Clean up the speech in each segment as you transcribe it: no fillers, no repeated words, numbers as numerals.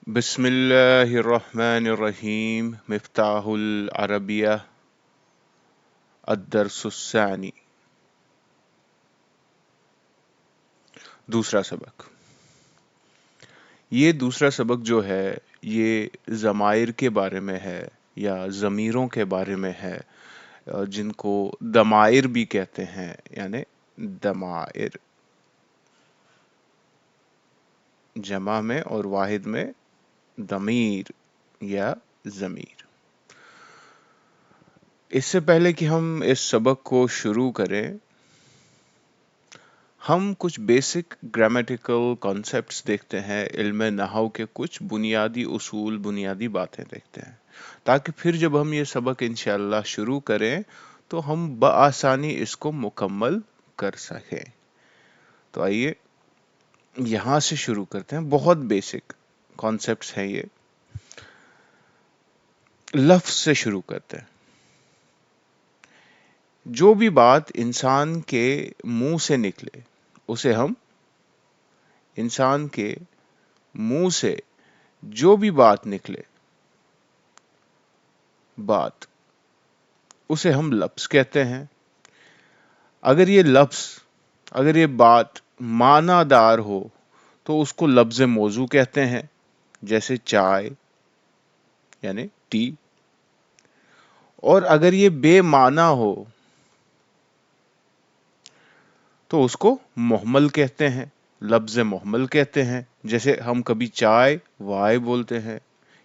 بسم اللہ الرحمن الرحیم مفتاح العربیہ الدرس الثانی دوسرا سبق۔ یہ دوسرا سبق جو ہے یہ ضمائر کے بارے میں ہے یا ضمیروں کے بارے میں ہے، جن کو دمائر بھی کہتے ہیں، یعنی دمائر جمع میں اور واحد میں ضمیر یا ضمیر۔ اس سے پہلے کہ ہم اس سبق کو شروع کریں، ہم کچھ بیسک گرامیٹیکل کانسیپٹس دیکھتے ہیں، علم نحو کے کچھ بنیادی اصول، بنیادی باتیں دیکھتے ہیں، تاکہ پھر جب ہم یہ سبق انشاءاللہ شروع کریں تو ہم بآسانی اس کو مکمل کر سکیں۔ تو آئیے یہاں سے شروع کرتے ہیں، بہت بیسک کانسیپٹس ہیں یہ۔ لفظ سے شروع کرتے ہیں۔ جو بھی بات انسان کے منہ سے نکلے اسے ہم انسان کے منہ سے جو بھی بات نکلے بات اسے ہم لفظ کہتے ہیں۔ اگر یہ لفظ، اگر یہ بات معنی دار ہو تو اس کو لفظ موضوع کہتے ہیں، جیسے چائے یعنی ٹی۔ اور اگر یہ بے معنی ہو تو اس کو محمل کہتے ہیں، لفظ محمل کہتے ہیں۔ جیسے ہم کبھی چائے وائے بولتے ہیں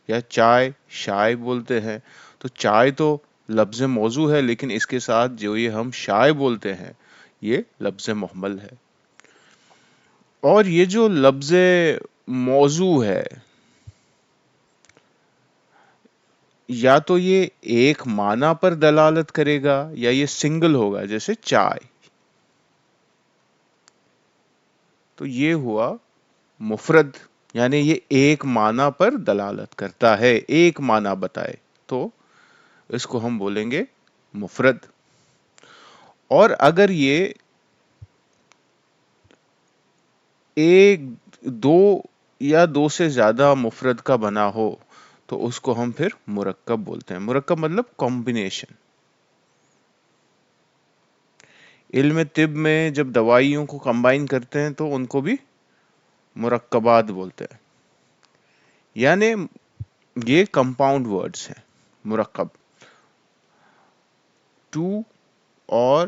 یا چائے شائے بولتے ہیں، تو چائے تو لفظ موضوع ہے، لیکن اس کے ساتھ جو یہ ہم شائے بولتے ہیں یہ لفظ محمل ہے۔ اور یہ جو لفظ موضوع ہے، یا تو یہ ایک معنی پر دلالت کرے گا یا یہ سنگل ہوگا، جیسے چائے، تو یہ ہوا مفرد، یعنی یہ ایک معنی پر دلالت کرتا ہے، ایک معنی بتائے تو اس کو ہم بولیں گے مفرد۔ اور اگر یہ ایک، دو یا دو سے زیادہ مفرد کا بنا ہو تو اس کو ہم پھر مرکب بولتے ہیں۔ مرکب مطلب کمبینیشن۔ علم طب میں جب دوائیوں کو کمبائن کرتے ہیں تو ان کو بھی مرکبات بولتے ہیں، یعنی یہ کمپاؤنڈ ورڈز ہیں مرکب، ٹو اور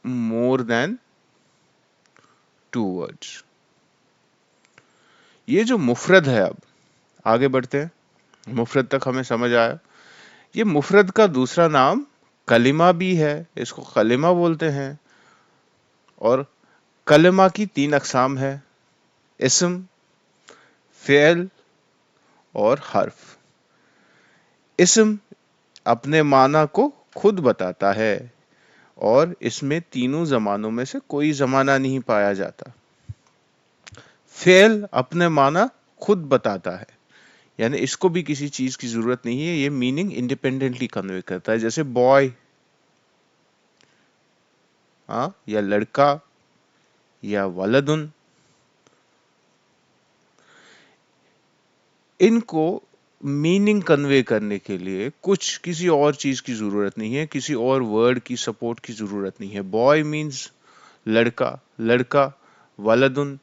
مور دین ٹو ورڈز۔ یہ جو مفرد ہے، اب آگے بڑھتے ہیں، مفرد تک ہمیں سمجھ آیا۔ یہ مفرد کا دوسرا نام کلمہ بھی ہے، اس کو کلمہ بولتے ہیں۔ اور کلمہ کی تین اقسام ہے، اسم، فعل اور حرف۔ اسم اپنے معنی کو خود بتاتا ہے اور اس میں تینوں زمانوں میں سے کوئی زمانہ نہیں پایا جاتا۔ فعل اپنے معنی خود بتاتا ہے، یعنی اس کو بھی کسی چیز کی ضرورت نہیں ہے، یہ میننگ انڈیپینڈنٹلی کنوے کرتا ہے، جیسے بوائے یا لڑکا یا ولدن۔ ان کو میننگ کنوے کرنے کے لیے کچھ کسی اور چیز کی ضرورت نہیں ہے، کسی اور ورڈ کی سپورٹ کی ضرورت نہیں ہے۔ بوائے مینز لڑکا، لڑکا، ولدن،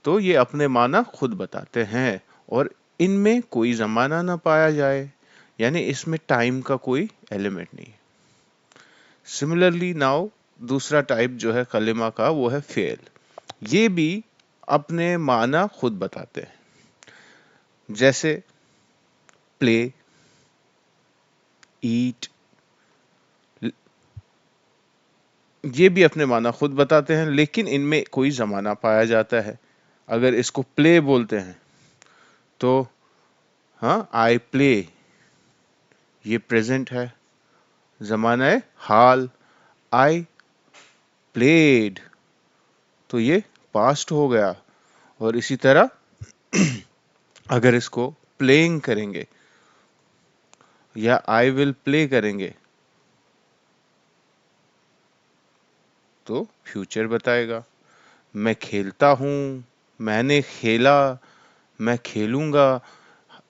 تو یہ اپنے معنی خود بتاتے ہیں اور ان میں کوئی زمانہ نہ پایا جائے، یعنی اس میں ٹائم کا کوئی ایلیمنٹ نہیں۔ سملرلی ناؤ دوسرا ٹائپ جو ہے کلمہ کا وہ ہے فعل۔ یہ بھی اپنے معنی خود بتاتے ہیں، جیسے پلے، ایٹ، یہ بھی اپنے معنی خود بتاتے ہیں، لیکن ان میں کوئی زمانہ پایا جاتا ہے۔ اگر اس کو پلے بولتے ہیں تو آئی پلے، یہ پریزنٹ ہے، زمانہ ہے حال۔ آئی پلیڈ، تو یہ پاسٹ ہو گیا۔ اور اسی طرح اگر اس کو پلینگ کریں گے یا آئی ول پلے کریں گے تو فیوچر بتائے گا۔ میں کھیلتا ہوں، میں نے کھیلا، میں کھیلوں گا،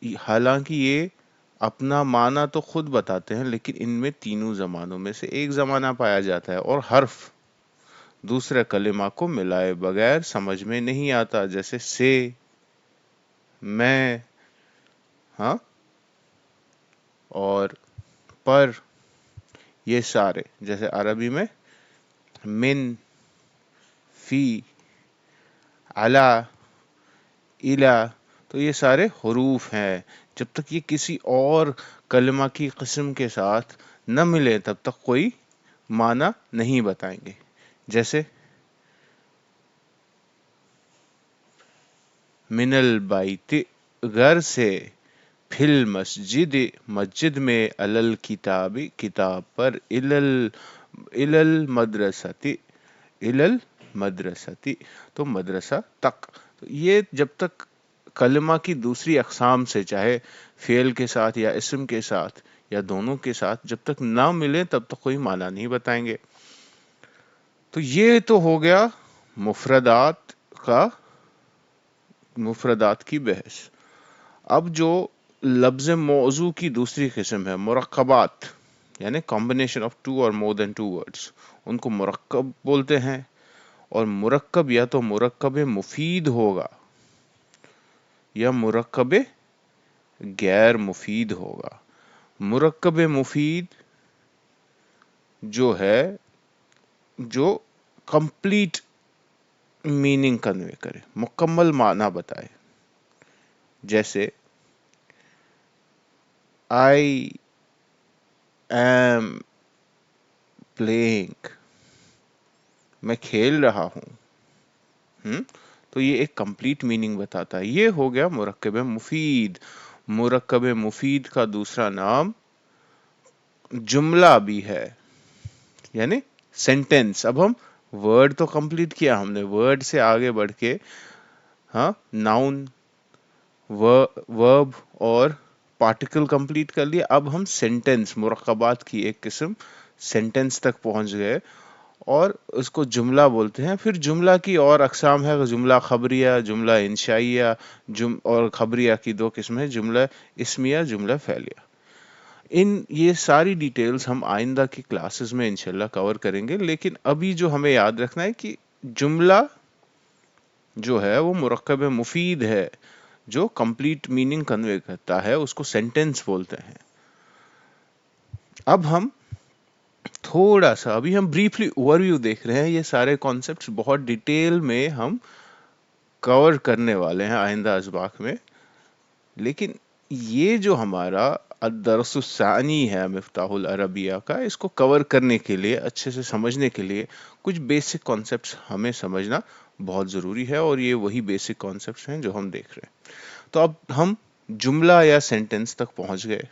حالانکہ یہ اپنا معنی تو خود بتاتے ہیں، لیکن ان میں تینوں زمانوں میں سے ایک زمانہ پایا جاتا ہے، اور حرف دوسرے کلمہ کو ملائے بغیر سمجھ میں نہیں آتا، جیسے سے، میں، ہاں، اور پر، یہ سارے، جیسے عربی میں من، فی، علا، الا، تو یہ سارے حروف ہیں، جب تک یہ کسی اور کلمہ کی قسم کے ساتھ نہ ملے تب تک کوئی معنی نہیں بتائیں گے. جیسے من البیت، گھر سے، فی المسجد، مسجد میں، الل کتاب، کتاب پر، الل مدرستی، الل مدرستی، تو مدرسہ تک. تو یہ جب تک کلمہ کی دوسری اقسام سے، چاہے فعل کے ساتھ یا اسم کے ساتھ یا دونوں کے ساتھ، جب تک نہ ملے تب تک کوئی معنی نہیں بتائیں گے. تو یہ تو ہو گیا مفردات کا، مفردات کی بحث. اب جو لفظ موضوع کی دوسری قسم ہے، مرکبات، یعنی کمبینیشن آف ٹو اور مور دین ٹو ورڈز، ان کو مرکب بولتے ہیں. اور مرکب یا تو مرکب مفید ہوگا یا مرکب غیر مفید ہوگا. مرکب مفید جو ہے، جو کمپلیٹ میننگ کنوے کرے، مکمل معنی بتائے. جیسے آئی ایم پلینگ، میں کھیل رہا ہوں. تو یہ ایک کمپلیٹ میننگ بتاتا ہے. یہ ہو گیا مرکب مفید. مرکب مفید کا دوسرا نام جملہ بھی ہے، یعنی سینٹینس. اب ہم ورڈ تو کمپلیٹ کیا ہم نے، ورڈ سے آگے بڑھ کے ہاں ناؤن، ورب اور پارٹیکل کمپلیٹ کر لیا. اب ہم سینٹینس، مرکبات کی ایک قسم سینٹینس تک پہنچ گئے، اور اس کو جملہ بولتے ہیں. پھر جملہ کی اور اقسام ہے، جملہ خبریہ، جملہ انشائیہ، اور خبریہ کی دو قسمیں، جملہ اسمیہ، جملہ فعلیہ. یہ ساری ڈیٹیلز ہم آئندہ کی کلاسز میں انشاءاللہ کور کریں گے. لیکن ابھی جو ہمیں یاد رکھنا ہے کہ جملہ جو ہے وہ مرکب مفید ہے، جو کمپلیٹ میننگ کنوے کرتا ہے، اس کو سینٹینس بولتے ہیں. اب ہم تھوڑا سا، ابھی ہم بریفلی اوور ویو دیکھ رہے ہیں. یہ سارے کانسیپٹس بہت ڈیٹیل میں ہم کور کرنے والے ہیں آئندہ اسباق میں. لیکن یہ جو ہمارا الدرس الثانی ہے مفتاح العربیہ کا، اس کو کور کرنے کے لیے، اچھے سے سمجھنے کے لیے، کچھ بیسک کانسیپٹس ہمیں سمجھنا بہت ضروری ہے، اور یہ وہی بیسک کانسیپٹس ہیں جو ہم دیکھ رہے ہیں. تو اب ہم جملہ یا سینٹینس تک پہنچ گئے.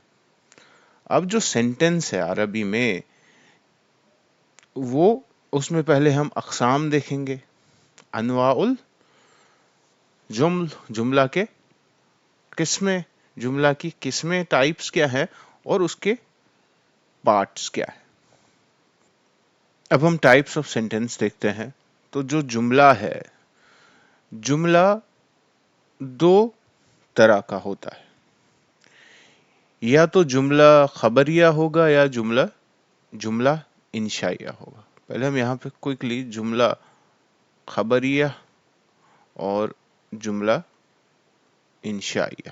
اب جو سینٹینس ہے عربی میں، وہ اس میں پہلے ہم اقسام دیکھیں گے. انواع الجمل، جملہ کے قسمیں، جملہ کی قسمیں، ٹائپس کیا ہے، اور اس کے پارٹس کیا ہے. اب ہم ٹائپس آف سینٹینس دیکھتے ہیں. تو جو جملہ ہے، جملہ دو طرح کا ہوتا ہے. یا تو جملہ خبریہ ہوگا یا جملہ انشائیہ ہوگا. پہلے ہم یہاں پہ کوئکلی جملہ خبریہ اور جملہ انشائیہ.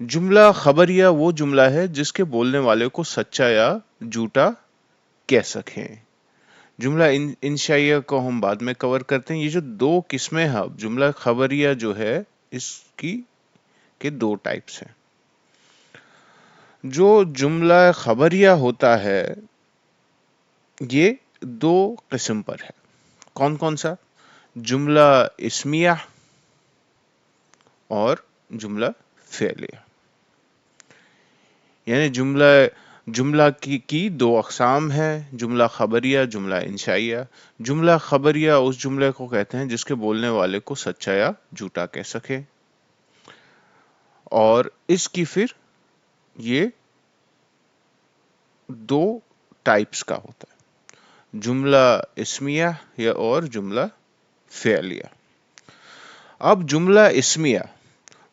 جملہ خبریہ وہ جملہ ہے جس کے بولنے والے کو سچا یا جھوٹا کہہ سکیں. جملہ انشائیہ کو ہم بعد میں کور کرتے ہیں. یہ جو دو قسمیں ہیں، جملہ خبریہ جو ہے، اس کی کے دو ٹائپس ہیں. جو جملہ خبریہ ہوتا ہے یہ دو قسم پر ہے. کون کون سا؟ جملہ اسمیہ اور جملہ فعلیہ. یعنی جملہ کی دو اقسام ہیں، جملہ خبریہ، جملہ انشائیہ. جملہ خبریہ اس جملے کو کہتے ہیں جس کے بولنے والے کو سچا یا جھوٹا کہہ سکے، اور اس کی پھر یہ دو ٹائپس کا ہوتا ہے، جملہ اسمیہ اور جملہ فعلیہ. اب جملہ اسمیہ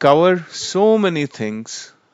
cover so many things।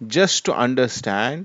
just to understand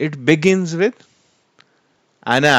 It begins with ana.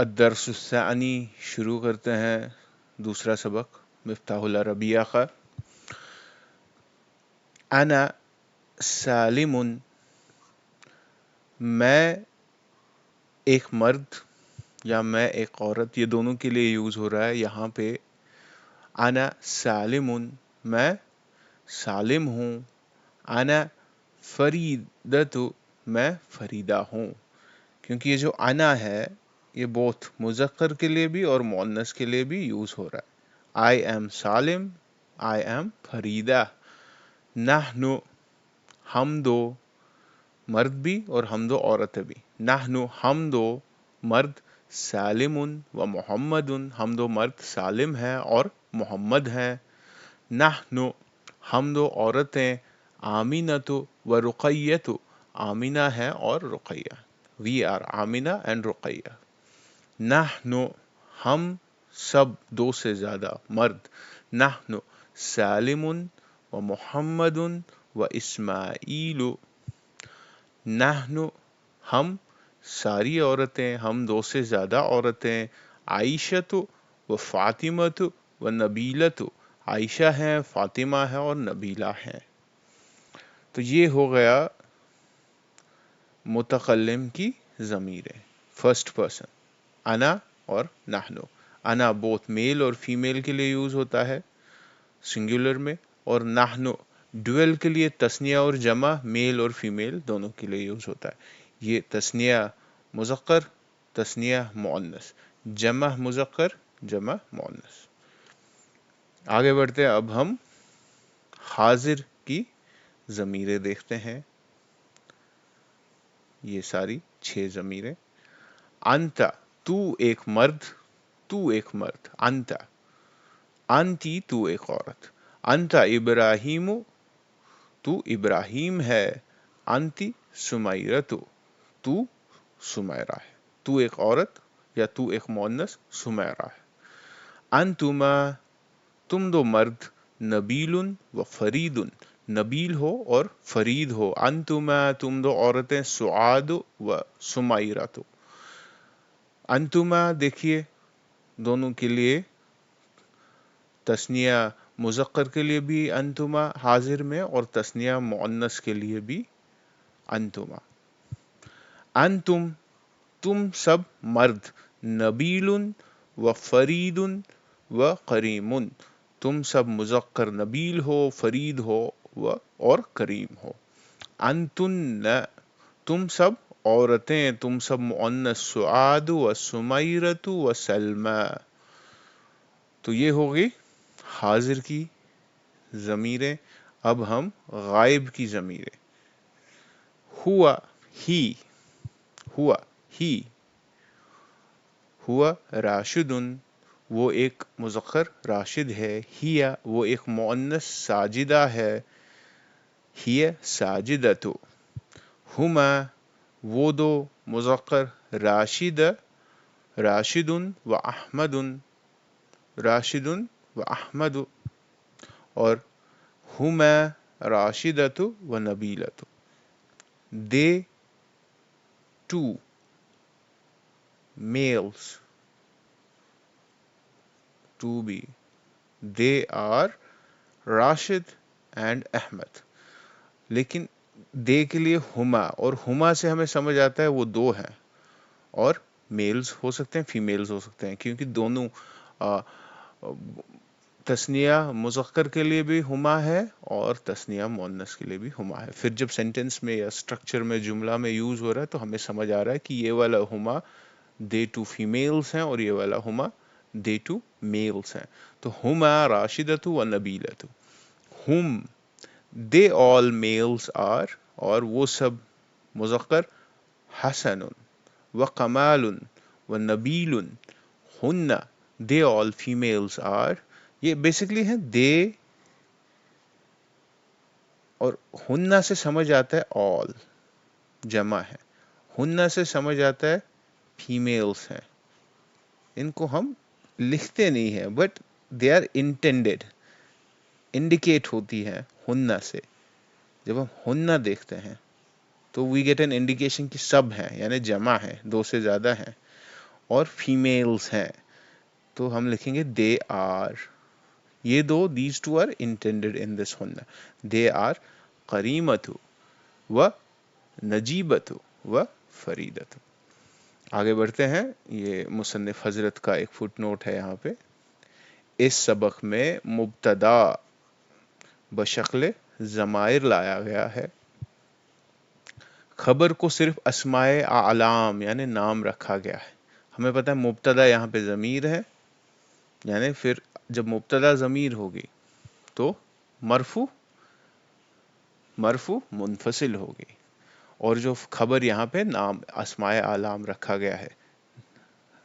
الدرس الثانی، شروع کرتے ہیں دوسرا سبق مفتاح العربیہ کا. انا سالم، میں ایک مرد یا میں ایک عورت، یہ دونوں کے لیے یوز ہو رہا ہے یہاں پہ. انا سالم، میں سالم ہوں. انا فریدت، میں فریدہ ہوں. کیونکہ یہ جو انا ہے یہ بوتھ مذکر کے لیے بھی اور مؤنث کے لیے بھی یوز ہو رہا ہے. I am Salim, I am Farida. نحن، ہم دو، مرد بھی اور ہم دو عورتیں بھی. نحن، ہم دو مرد. سالم و محمد، ہم دو مرد سالم ہیں اور محمد ہیں. نحن، ہم دو عورتیں. آمینۃ و رقیۃ، آمینہ ہے اور Ruqaiya. We are Amina and Ruqaiya. نحن، ہم سب، دو سے زیادہ مرد. نحن سالم و محمد و اسماعیل. نحن، ہم ساری عورتیں، ہم دو سے زیادہ عورتیں. عائشۃ و فاطمۃ و نبیلۃ، عائشہ ہیں، فاطمہ ہے اور نبیلہ ہیں. تو یہ ہو گیا متکلم کی ضمیریں، فرسٹ پرسن انا اور نحنو. انا بوتھ میل اور فیمیل کے لیے یوز ہوتا ہے سنگولر میں، اور نحنو ڈویل کے لیے تثنیہ اور جمع، میل اور فیمیل دونوں کے لیے یوز ہوتا ہے. یہ تثنیہ مذکر، تثنیہ مؤنث، جمع مذکر، جمع مؤنث. آگے بڑھتے ہیں، اب ہم حاضر کی ضمیریں دیکھتے ہیں. یہ ساری 6 ضمیریں. انت، تو ایک مرد، تو ایک مرد. انت. انتی، تو ایک عورت. انت ابراہیم، تو ابراہیم ہے. انتی سمیرۃ، تو سمیرہ ہے. تو ایک عورت یا تو ایک مؤنث سمیرہ ہے. انتما، تم دو مرد. نبیل و فرید، نبیل ہو اور فرید ہو. انتما، تم دو عورتیں. سعاد و سمیرۃ. انتما دیکھیے دونوں کے لیے تثنیہ مذکر کے لیے بھی انتما حاضر میں اور تثنیہ مؤنث کے لیے بھی انتما. انتم، تم سب مرد. نبیل و فرید و کریم، تم سب مذکر نبیل ہو، فرید ہو اور کریم ہو. انتن، تم سب عورتیں، تم سب مؤنث. سعاد و سمیرۃ و سلمى. تو یہ ہوگی حاضر کی ضمیریں. اب ہم غائب کی ضمیریں. ہوا، ہی، ہوا، ہی. ہوا راشد، وہ ایک مذکر راشد ہے. ہیا، وہ ایک مؤنث ساجدہ ہے. ہی ساجدۃ. ہما، وہ دو مذکر راشد، راشد و احمد، راشد و احمد. اور ہما راشدۃ و Nabila. They two males, to be, they are Rashid and Ahmad. لیکن دے کے لیے ہما، اور ہما سے ہمیں سمجھ آتا ہے وہ دو ہیں، اور میلز ہو سکتے ہیں، فیمیلز ہو سکتے ہیں، کیونکہ دونوں تثنیہ مذکر کے لیے بھی ہما ہے اور تثنیہ مؤنث کے لیے بھی ہما ہے. پھر جب سینٹنس میں یا اسٹرکچر میں، جملہ میں یوز ہو رہا ہے تو ہمیں سمجھ آ رہا ہے کہ یہ والا ہما دے ٹو فیمیلز ہیں اور یہ والا ہما دے ٹو میلز ہیں. تو ہما راشدۃ و نبیلۃ. ہم، دے آل میلز آر، اور وہ سب مذکر. حسن و کمال و نبیل. ہن، دے آل فیمیلز آر. یہ بیسکلی ہے دے، اور ہننا سے سمجھ آتا ہے آل، جمع ہے. ہننا سے سمجھ آتا ہے فیمیلز ہیں. ان کو ہم لکھتے نہیں ہیں but they are intended, indicate ہوتی ہے ہننا سے. جب ہم ہننا دیکھتے ہیں تو وی گیٹ این انڈیکیشن کہ سب ہیں، یعنی جمع ہے، دو سے زیادہ ہیں. اور فیمیلز ہیں تو ہم لکھیں گے دے آر. یہ دو these two are intended in this ہن. دے آر قریمت و نجیبت و فریدت. آگے بڑھتے ہیں. یہ مصنف حضرت کا ایک فٹ نوٹ ہے یہاں پہ. اس سبق میں مبتدا بشکل ضمائر لایا گیا ہے. خبر کو صرف اسماء اعلام یعنی نام رکھا گیا ہے. ہمیں پتہ ہے مبتدا یہاں پہ ضمیر ہے، یعنی پھر جب مبتدا ضمیر ہوگی تو مرفوع منفصل ہوگی، اور جو خبر یہاں پہ نام اسماء اعلام رکھا گیا ہے،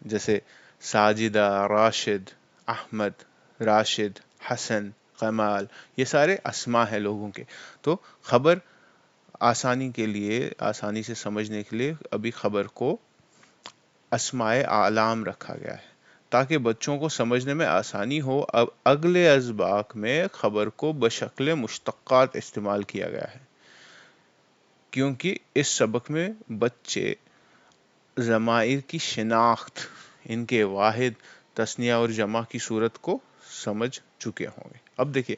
جیسے ساجدہ، راشد، احمد، راشد، حسن، کمال، یہ سارے اسماء ہیں لوگوں کے. تو خبر آسانی کے لیے، آسانی سے سمجھنے کے لیے ابھی خبر کو اسماء اعلام رکھا گیا ہے تاکہ بچوں کو سمجھنے میں آسانی ہو. اب اگلے اسباق میں خبر کو بشکل مشتقات استعمال کیا گیا ہے، کیونکہ اس سبق میں بچے ضمائر کی شناخت، ان کے واحد، تثنیہ اور جمع کی صورت کو سمجھ چکے ہوں گے. اب دیکھیے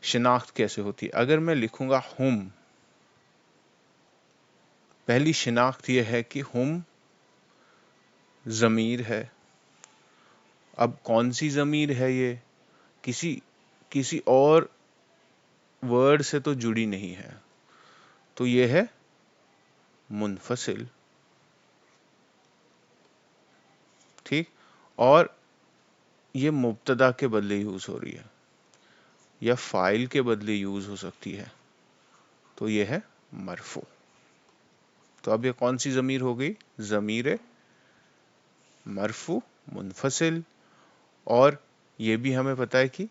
شناخت کیسے ہوتی ہے. اگر میں لکھوں گا ہم، پہلی شناخت یہ ہے کہ ہم ضمیر ہے. اب کون سی ضمیر ہے؟ یہ کسی اور ورڈ سے تو جڑی نہیں ہے، تو یہ ہے منفصل. ٹھیک. اور یہ مبتدا کے بدلے یوز ہو رہی ہے یا فاعل کے بدلے یوز ہو سکتی ہے، تو یہ ہے مرفوع. تو اب یہ کون سی ضمیر ہو گئی؟ ضمیر مرفوع منفصل. اور یہ بھی ہمیں پتہ ہے کہ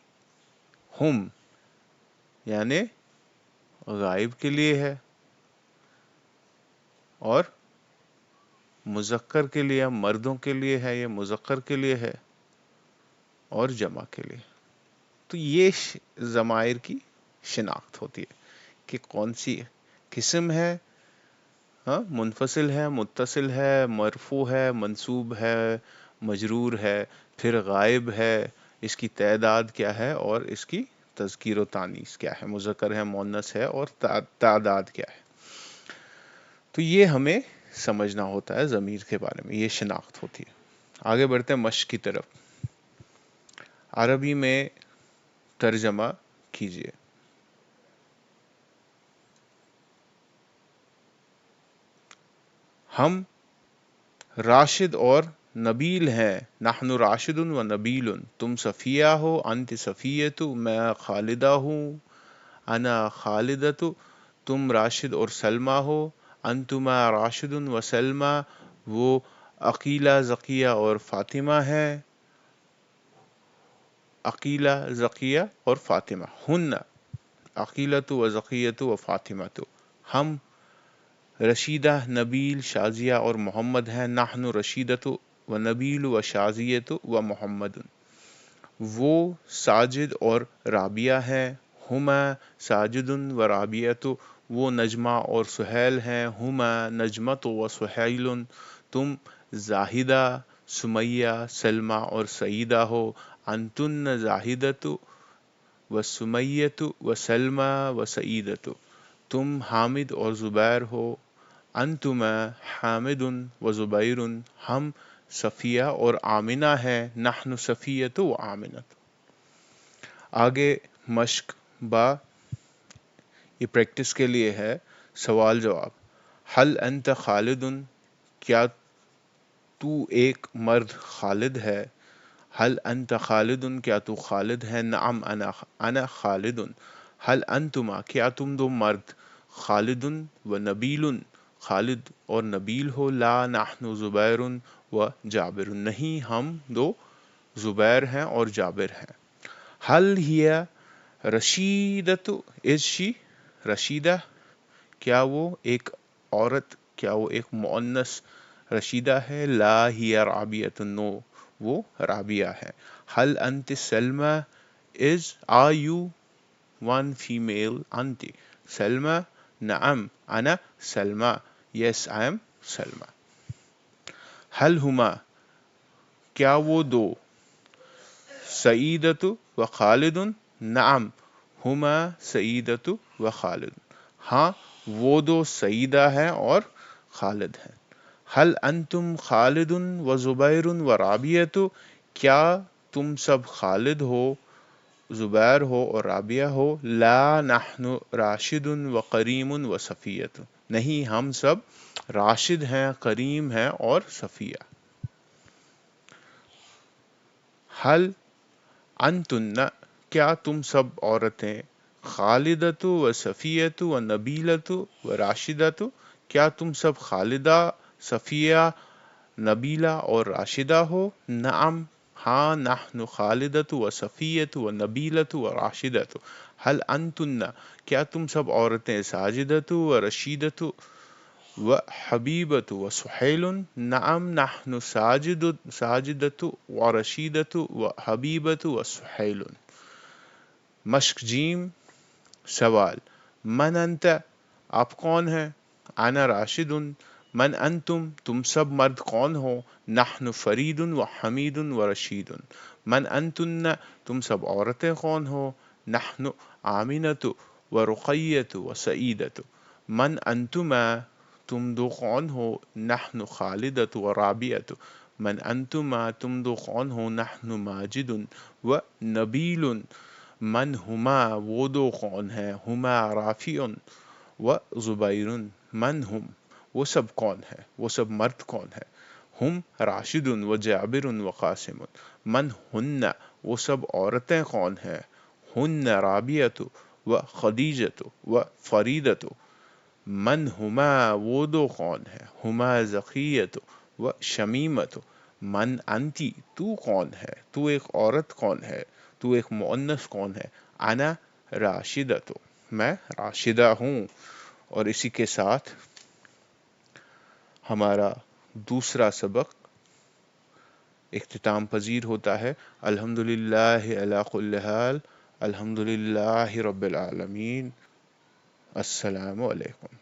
ہم یعنی غائب کے لیے ہے، اور مذکر کے لیے، مردوں کے لیے ہے، یہ مذکر کے لیے ہے، اور جمع کے لیے. تو یہ ضمائر کی شناخت ہوتی ہے کہ کون سی قسم ہے، ہاں منفصل ہے، متصل ہے، مرفوع ہے، منصوب ہے، مجرور ہے، پھر غائب ہے، اس کی تعداد کیا ہے، اور اس کی تذکیر و تانیث کیا ہے، مذکر ہے، مؤنث ہے، اور تعداد کیا ہے. تو یہ ہمیں سمجھنا ہوتا ہے ضمیر کے بارے میں، یہ شناخت ہوتی ہے. آگے بڑھتے ہیں مشق کی طرف. عربی میں ترجمہ کیجئے. ہم راشد اور نبیل ہیں. نحن راشد و نبیل. تم صفیہ ہو، انت صفیۃ، میں خالدہ ہوں، انا خالدۃ. تم راشد اور سلمہ ہو، انتما راشد و سلمہ. وہ عقیلہ، ذکیہ اور فاطمہ ہیں. عقیلہ، ذکیہ اور فاطمہ. ہن عقیلۃ و ذکیۃ و فاطمۃ. ہم رشیدہ، نبیل، شازیہ اور محمد ہیں. نحن رشیدۃ و نبیل و شازیۃ و محمد. وہ ساجد اور رابعہ ہیں. ہما ساجد و رابعۃ. وہ نجمہ اور سہیل ہیں. ہما نجمۃ و سہیل. تم زاہدہ، سمیہ، سلمہ اور سعیدہ ہو. انتن زاہدۃ و سمیۃ و سلمہ و سعیدۃ. تم حامد اور زبیر ہو. انتما حامد و زبیر. ہم صفیہ اور آمنہ ہیں. نحن صفیۃ و آمنہ. آگے مشق با، یہ پریکٹس کے لیے ہے. سوال جواب. حل انت خالد. کیا تو ایک مرد خالد ہے؟ حل انت خالد. کیا تو خالد ہے؟ نعم انا خالد. حل انتما. کیا تم دو مرد خالد و نبیل، خالد اور نبیل ہو؟ لا نحن زبیر و جابر. نہیں، ہم دو زبیر ہیں اور جابر ہیں. حل ہی رشیدۃ. از شی رشیدہ. کیا وہ ایک عورت، کیا وہ ایک مؤنث رشیدہ ہے؟ لا ہی رابعۃ. نو، وہ رابعہ ہے. حل انت سلمہ. از آر یو ون فیمیل؟ انت سلمہ. نعم انا سلمہ. یس آئی ایم سلمہ. حل ہما. کیا وہ دو سعیدت و خالد نعم ہما سعیدت و خالد ہاں وہ دو سعیدہ ہیں اور خالد ہیں حل انتم خالد و زبیر و رابعۃ کیا تم سب خالد ہو زبیر ہو اور رابعہ ہو لا نحن راشد و کریم و صفیت نہیں ہم سب راشد ہیں کریم ہیں اور صفیہ حل انتن کیا تم سب عورتیں خالدت و صفیت و نبیلت و راشدت کیا تم سب خالدہ صفیہ نبیلہ اور راشدہ ہو نعم ہاں نحن خالدت و صفیت و نبیلت و راشدت حل انتن کیا تم سب عورتیں ساجدت و رشیدت و حبیبت و سہیل نعم نحن ساجدت و رشیدت و حبیبت و سہیل مشق جیم سوال من انت آپ کون ہیں انا راشد من انتم تم سب مرد کون ہو نحن فرید و حمید و رشید من انتن تم سب عورتیں کون ہو نحن آمنت و رقیت و سعیدت من انتما تم دو کون ہو نحن خالدت و رابعت من انتما تم دو کون ہو نحن ماجد و نبیل من ہما وہ دو کون ہیں ہما رافع و زبیر من ہم وہ سب کون ہے وہ سب مرد کون ہے ہم راشد و جابر و قاسم من ہن وہ سب عورتیں کون ہیں ہن رابعۃ و خدیجۃ و فریدۃ من ہما وہ دو کون ہے ہما ذکیۃ و شمیمۃ من انتی تو کون ہے تو ایک عورت کون ہے تو ایک مؤنث کون ہے انا راشدۃ میں راشدہ ہوں اور اسی کے ساتھ ہمارا دوسرا سبق اختتام پذیر ہوتا ہے الحمدللہ علی کل حال الحمدللہ رب العالمین السلام علیکم